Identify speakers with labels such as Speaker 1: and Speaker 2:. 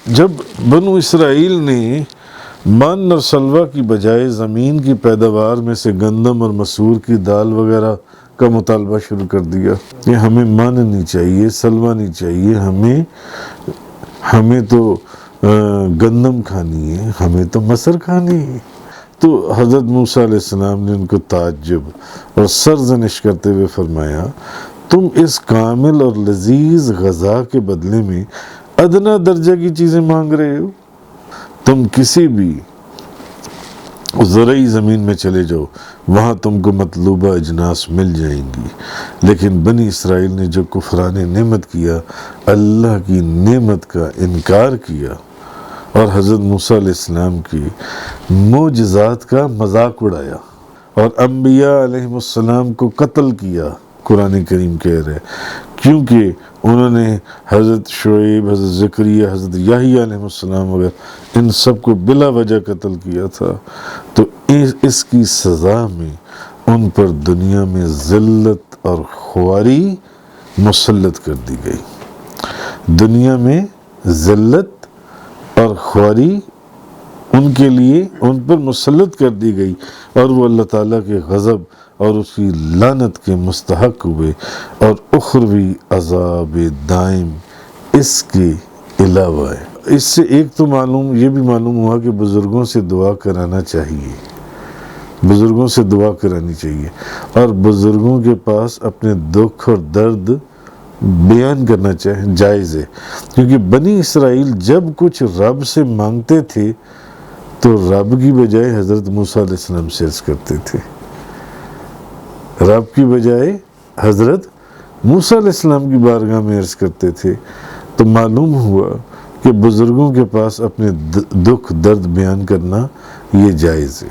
Speaker 1: جب بنو اسرائیل نے من اور سلوہ کی بجائے زمین کی پیداوار میں سے گندم اور مسور کی دال وغیرہ کا مطالبہ شروع کر دیا کہ ہمیں من نہیں چاہیے، سلوہ نہیں چاہیے، ہمیں تو گندم کھانی ہے، ہمیں تو مسر کھانی ہے، تو حضرت موسیٰ علیہ السلام نے ان کو تعجب اور سرزنش کرتے ہوئے فرمایا، تم اس کامل اور لذیذ غذا کے بدلے میں ادنا درجہ کی چیزیں مانگ رہے ہو؟ تم کسی بھی زرعی زمین میں چلے جاؤ، وہاں تم کو مطلوبہ اجناس مل جائیں گی، لیکن بنی اسرائیل نے جو کفران نعمت کیا، اللہ کی نعمت کا انکار کیا اور حضرت موسیٰ علیہ السلام کی معجزات کا مذاق اڑایا اور انبیاء علیہ السلام کو قتل کیا، قرآن کریم کہہ رہے کیونکہ انہوں نے حضرت شعیب، حضرت زکریا، حضرت یحییٰ علیہ السلام وغیرہ ان سب کو بلا وجہ قتل کیا تھا، تو اس کی سزا میں ان پر دنیا میں ذلت اور خواری مسلط کر دی گئی۔ دنیا میں ذلت اور خواری ان کے لیے ان پر مسلط کر دی گئی، اور وہ اللہ تعالیٰ کے غضب اور اس کی لعنت کے مستحق ہوئے، اور اخروی عذاب دائم اس کے علاوہ ہے۔ اس سے ایک تو یہ بھی معلوم ہوا کہ بزرگوں سے دعا کرانا چاہیے، بزرگوں سے دعا کرانی چاہیے، اور بزرگوں کے پاس اپنے دکھ اور درد بیان کرنا جائز ہے، کیونکہ بنی اسرائیل جب کچھ رب سے مانگتے تھے تو رب کی بجائے حضرت موسیٰ علیہ السلام سے عرض کرتے تھے، رب کی بجائے حضرت موسیٰ علیہ السلام کی بارگاہ میں عرض کرتے تھے، تو معلوم ہوا کہ بزرگوں کے پاس اپنے دکھ درد بیان کرنا یہ جائز ہے۔